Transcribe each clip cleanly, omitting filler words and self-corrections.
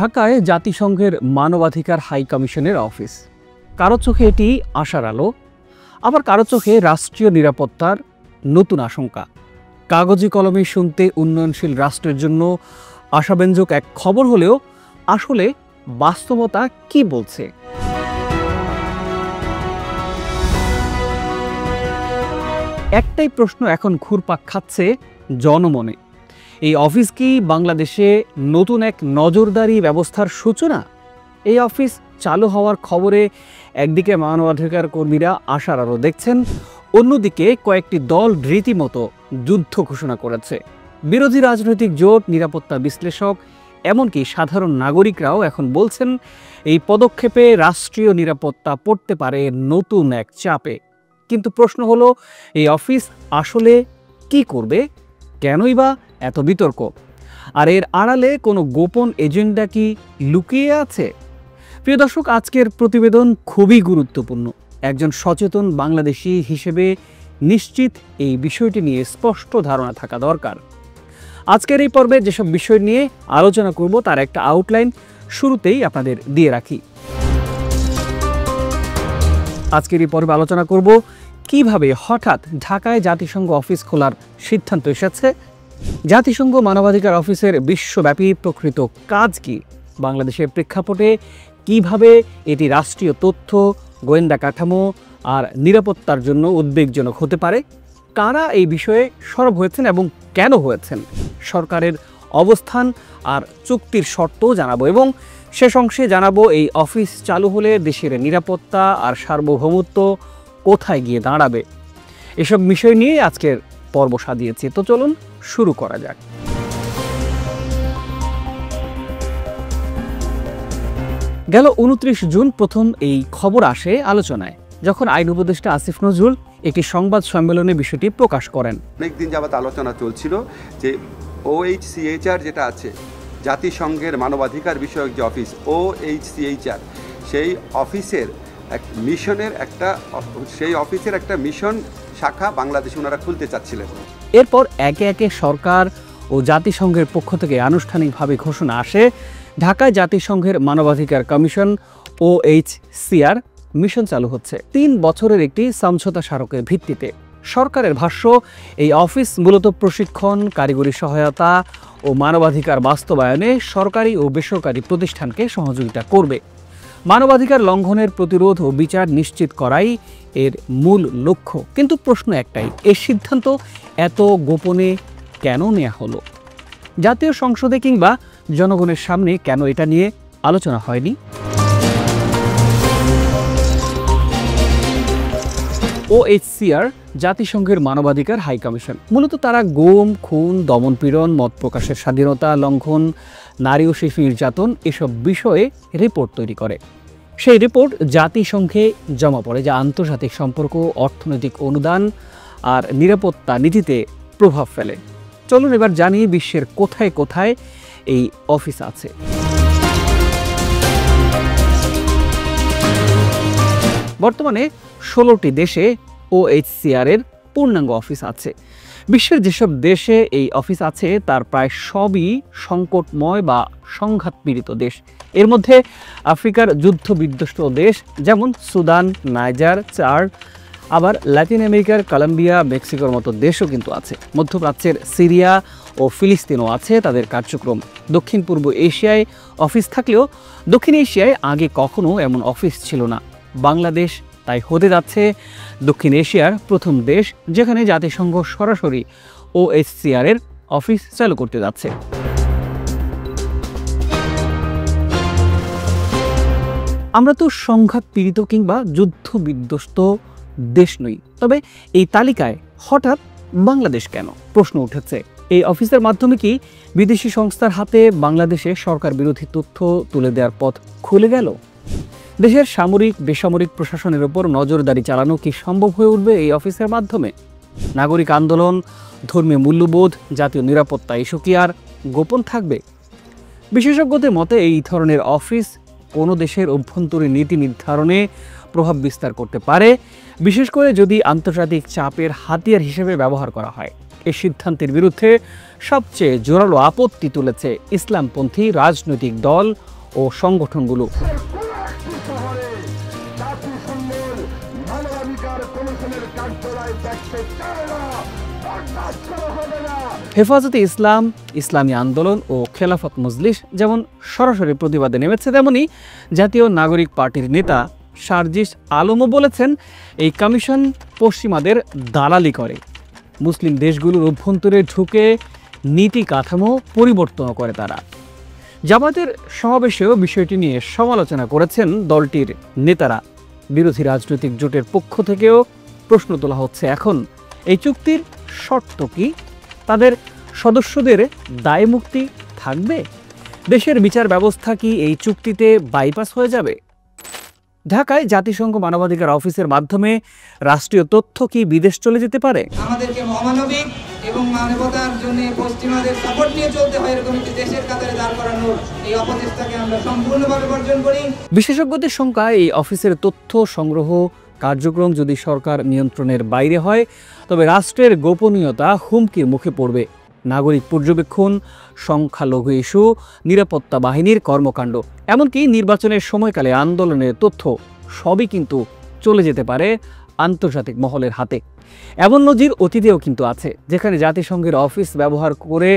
ঢাকায় জাতিসংঘের মানবাধিকার হাই কমিশনের অফিস। কারো চোখে এটি আশার আলো, আবার কারো চোখে রাষ্ট্রীয় নিরাপত্তার নতুন আশঙ্কা। কাগজে কলমে শুনতে উন্নয়নশীল রাষ্ট্রের জন্য আশাব্যঞ্জক এক খবর হলেও আসলে বাস্তবতা কি বলছে? একটাই প্রশ্ন এখন ঘুরপাক খাচ্ছে জনমনে। এই অফিস কি বাংলাদেশে নতুন এক নজরদারি ব্যবস্থার সূচনা? এই অফিস চালু হওয়ার খবরে একদিকে মানবাধিকার কর্মীরা আশার আলো দেখছেন, অন্যদিকে কয়েকটি দল রীতিমতো যুদ্ধ ঘোষণা করেছে। বিরোধী রাজনৈতিক জোট, নিরাপত্তা বিশ্লেষক, এমনকি সাধারণ নাগরিকরাও এখন বলছেন এই পদক্ষেপে রাষ্ট্রীয় নিরাপত্তা পড়তে পারে নতুন এক চাপে। কিন্তু প্রশ্ন হলো, এই অফিস আসলে কি করবে? কেনই বা এত বিতর্ক? আর এর আড়ালে কোনো গোপন এজেন্ডা কি লুকিয়ে আছে? প্রিয় দর্শক, আজকের প্রতিবেদন খুবই গুরুত্বপূর্ণ। একজন সচেতন বাংলাদেশি হিসেবে নিশ্চিত এই বিষয়টি নিয়ে স্পষ্ট ধারণা থাকা দরকার। আজকের এই পর্বে যেসব বিষয় নিয়ে আলোচনা করব তার একটা আউটলাইন শুরুতেই আপনাদের দিয়ে রাখি। আজকের এই পর্বে আলোচনা করব কিভাবে হঠাৎ ঢাকায় জাতিসংঘ অফিস খোলার সিদ্ধান্ত এসেছে, জাতিসংঘ মানবাধিকার অফিসের বিশ্বব্যাপী প্রকৃত কাজ কি, বাংলাদেশের প্রেক্ষাপটে কিভাবে এটি রাষ্ট্রীয় তথ্য, গোয়েন্দা কাঠামো আর নিরাপত্তার জন্য উদ্বেগজনক হতে পারে, কারা এই বিষয়ে সরব হয়েছেন এবং কেন হয়েছেন, সরকারের অবস্থান আর চুক্তির শর্তও জানাবো এবং শেষ অংশে জানাবো এই অফিস চালু হলে দেশের নিরাপত্তা আর সার্বভৌমত্ব কোথায় গিয়ে দাঁড়াবে। এসব বিষয় নিয়ে আজকের পর্ব সাজিয়েছি, তো চলুন শুরু করা যাক। গেল 29 জুন প্রথম এই খবর আসে আলোচনায়, যখন আইন উপদেষ্টা আসিফ নজরুল একটি সংবাদ সম্মেলনে বিষয়টি প্রকাশ করেন। অনেকদিন যাবত আলোচনা চলছিল যে OHCHR যেটা আছে, জাতিসংঘের মানবাধিকার বিষয়ক যে অফিস OHCHR, সেই অফিসের একটা মিশন শাখা বাংলাদেশে ওনারা খুলতে চাচ্ছিলেন। এরপর একে একে সরকার ও জাতিসংঘের পক্ষ থেকে আনুষ্ঠানিকভাবে ঘোষণা আসে, ঢাকায় জাতিসংঘের মানবাধিকার কমিশন OHCR মিশন চালু হচ্ছে 3 বছরের একটি সমঝোতা স্মারকের ভিত্তিতে। সরকারের ভাষ্য, এই অফিস মূলত প্রশিক্ষণ, কারিগরি সহায়তা ও মানবাধিকার বাস্তবায়নে সরকারি ও বেসরকারি প্রতিষ্ঠানকে সহযোগিতা করবে। মানবাধিকার লঙ্ঘনের প্রতিরোধ ও বিচার নিশ্চিত করাই এর মূল লক্ষ্য। কিন্তু প্রশ্ন একটাই, এর সিদ্ধান্ত এত গোপনে কেন নেওয়া হলো? জাতীয় সংসদে কিংবা জনগণের সামনে কেন এটা নিয়ে আলোচনা হয়নি? OHCR জাতিসংঘের মানবাধিকার হাই কমিশন। মূলত তারা গুম, খুন, দমনপীড়ন, মত প্রকাশের স্বাধীনতা লঙ্ঘন, নারী ও শিশু নির্যাতন এসব বিষয়ে রিপোর্ট তৈরি করে। সেই রিপোর্ট জাতিসংঘে জমা পড়ে, যা আন্তর্জাতিক সম্পর্ক, অর্থনৈতিক অনুদান আর নিরাপত্তা নীতিতে প্রভাব ফেলে। চলুন এবার জানি বিশ্বের কোথায় কোথায় এই অফিস আছে। বর্তমানে 16টি দেশে OHCR এর পূর্ণাঙ্গ অফিস আছে। বিশ্বের যেসব দেশে এই অফিস আছে তার প্রায় সবই সংকটময় বা সংঘাতপীড়িত দেশ। এর মধ্যে আফ্রিকার যুদ্ধ বিধ্বস্ত দেশ যেমন সুদান, নাইজার, চাড, আবার ল্যাটিন আমেরিকার কলম্বিয়া, মেক্সিকোর মতো দেশও কিন্তু আছে। মধ্যপ্রাচ্যের সিরিয়া ও ফিলিস্তিনও আছে তাদের কার্যক্রম। দক্ষিণ পূর্ব এশিয়ায় অফিস থাকলেও দক্ষিণ এশিয়ায় আগে কখনো এমন অফিস ছিল না। বাংলাদেশ তাই হতে যাচ্ছে দক্ষিণ এশিয়ার প্রথম দেশ যেখানে জাতিসংঘ সরাসরি OHCR এর অফিস চালু করতে যাচ্ছে। আমরা তো সংঘাত পীড়িত কিংবা যুদ্ধ বিধ্বস্ত দেশ নই, তবে এই তালিকায় হঠাৎ বাংলাদেশ কেন? প্রশ্ন উঠেছে। এই অফিসের মাধ্যমে কি বিদেশি সংস্থার হাতে বাংলাদেশে সরকার বিরোধী তথ্য তুলে দেওয়ার পথ খুলে গেল? দেশের সামরিক বেসামরিক প্রশাসনের ওপর নজরদারি চালানো কি সম্ভব হয়ে উঠবে এই অফিসের মাধ্যমে? নাগরিক আন্দোলন, ধর্মীয় মূল্যবোধ, জাতীয় নিরাপত্তা এসব কি আর গোপন থাকবে? বিশেষজ্ঞদের মতে এই ধরনের অফিস কোনো দেশের অভ্যন্তরীণ নীতি নির্ধারণে প্রভাব বিস্তার করতে পারে, বিশেষ করে যদি আন্তর্জাতিক চাপের হাতিয়ার হিসেবে ব্যবহার করা হয়। এই সিদ্ধান্তের বিরুদ্ধে সবচেয়ে জোরালো আপত্তি তুলেছে ইসলামপন্থী রাজনৈতিক দল ও সংগঠনগুলো। হেফাজতে ইসলাম, ইসলামী আন্দোলন ও খেলাফত মজলিস যেমন সরাসরি প্রতিবাদে নেমেছে, তেমনি জাতীয় নাগরিক পার্টির নেতা সার্জিস আলমও বলেছেন এই কমিশন পশ্চিমাদের দালালি করে, মুসলিম দেশগুলোর অভ্যন্তরে ঢুকে নীতি কাঠামো পরিবর্তন করে তারা। জামায়াতের সমাবেশেও বিষয়টি নিয়ে সমালোচনা করেছেন দলটির নেতারা। বিরোধী রাজনৈতিক জোটের পক্ষ থেকেও প্রশ্ন তোলা হচ্ছে, এখন এই চুক্তির শর্ত কি? তাদের সদস্যদের দায়মুক্তি থাকবে? দেশের বিচার ব্যবস্থা কি এই চুক্তিতে বাইপাস হয়ে যাবে? ঢাকায় জাতিসংঘ মানবাধিকার অফিসের মাধ্যমে রাষ্ট্রীয় তথ্য কি বিদেশ চলে যেতে পারে? আমাদেরকে অমানবিক এবং মানবতার জন্য পশ্চিমাদের সাপোর্ট নিয়ে চলতে হয় এরকম একটি দেশের কাতারে দাঁড় করানোর এই অপচেষ্টাকে আমরা সম্পূর্ণভাবে বর্জন করি। বিশেষজ্ঞদের সংখ্যা এই অফিসের তথ্য সংগ্রহ কার্যক্রম যদি সরকার নিয়ন্ত্রণের বাইরে হয়, তবে রাষ্ট্রের গোপনীয়তা হুমকির মুখে পড়বে। নাগরিক পর্যবেক্ষণ, সংখ্যালঘু ইস্যু, নিরাপত্তা বাহিনীর কর্মকাণ্ড, এমনকি নির্বাচনের সময়কালে আন্দোলনের তথ্য সবই কিন্তু চলে যেতে পারে আন্তর্জাতিক মহলের হাতে। এমন নজির অতীতেও কিন্তু আছে, যেখানে জাতিসংঘের অফিস ব্যবহার করে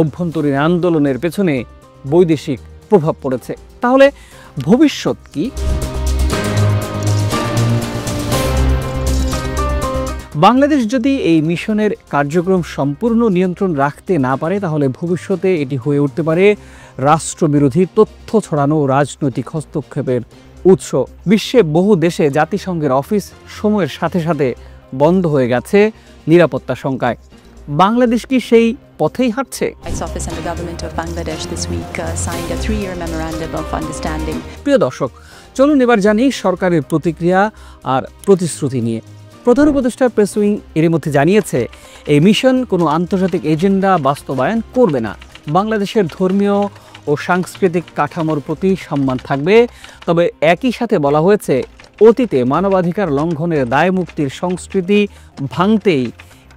অভ্যন্তরীণ আন্দোলনের পেছনে বৈদেশিক প্রভাব পড়েছে। তাহলে ভবিষ্যৎ কি? বাংলাদেশ যদি এই মিশনের কার্যক্রম সম্পূর্ণ নিয়ন্ত্রণ রাখতে না পারে, তাহলে ভবিষ্যতে এটি হয়ে উঠতে পারে রাষ্ট্রবিরোধী তথ্য ছড়ানো রাজনৈতিক হস্তক্ষেপের উৎস। বিশ্বে বহু দেশে জাতিসংঘের অফিস সময়ের সাথে সাথে বন্ধ হয়ে গেছে নিরাপত্তা শঙ্কায়। বাংলাদেশ কি সেই পথেই হাঁটছে? প্রিয় দর্শক, চলুন এবার জানি সরকারের প্রতিক্রিয়া আর প্রতিশ্রুতি নিয়ে। প্রধান উপদেষ্টা প্রেস উইং এর মধ্যে জানিয়েছে, এই মিশন কোনো আন্তর্জাতিক এজেন্ডা বাস্তবায়ন করবে না। বাংলাদেশের ধর্মীয় ও সাংস্কৃতিক কাঠামোর প্রতি সম্মান থাকবে। তবে একই সাথে বলা হয়েছে, অতীতে মানবাধিকার লঙ্ঘনের দায় মুক্তির সংস্কৃতি ভাঙতেই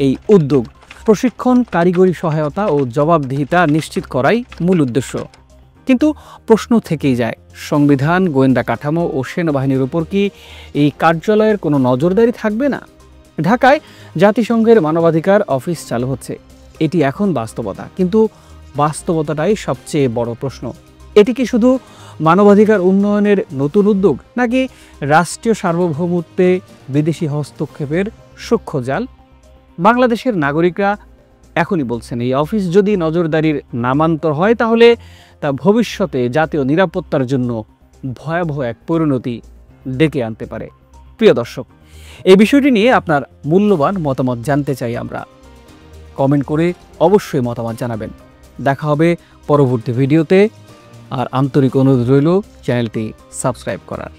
এই উদ্যোগ। প্রশিক্ষণ, কারিগরি সহায়তা ও জবাবদিহিতা নিশ্চিত করাই মূল উদ্দেশ্য। কিন্তু প্রশ্ন থেকেই যায়, সংবিধান, গোয়েন্দা কাঠামো ও সেনাবাহিনীর উপর কি এই কার্যালয়ের কোনো নজরদারি থাকবে না? ঢাকায় জাতিসংঘের মানবাধিকার অফিস চালু হচ্ছে, এটি এখন বাস্তবতা, কিন্তু বাস্তবতাটাই সবচেয়ে বড় প্রশ্ন। এটি কি শুধু মানবাধিকার উন্নয়নের নতুন উদ্যোগ, নাকি রাষ্ট্রীয় সার্বভৌমত্বে বিদেশি হস্তক্ষেপের সূক্ষ্ম জাল? বাংলাদেশের নাগরিকরা এখনই বলছেন, এই অফিস যদি নজরদারির নামান্তর হয়, তাহলে তা ভবিষ্যতে জাতীয় নিরাপত্তার জন্য ভয়াবহ এক পরিণতি ডেকে আনতে পারে। প্রিয় দর্শক, এই বিষয়টি নিয়ে আপনার মূল্যবান মতামত জানতে চাই আমরা। কমেন্ট করে অবশ্যই মতামত জানাবেন। দেখা হবে পরবর্তী ভিডিওতে, আর আন্তরিক অনুরোধ রইল চ্যানেলটি সাবস্ক্রাইব করার।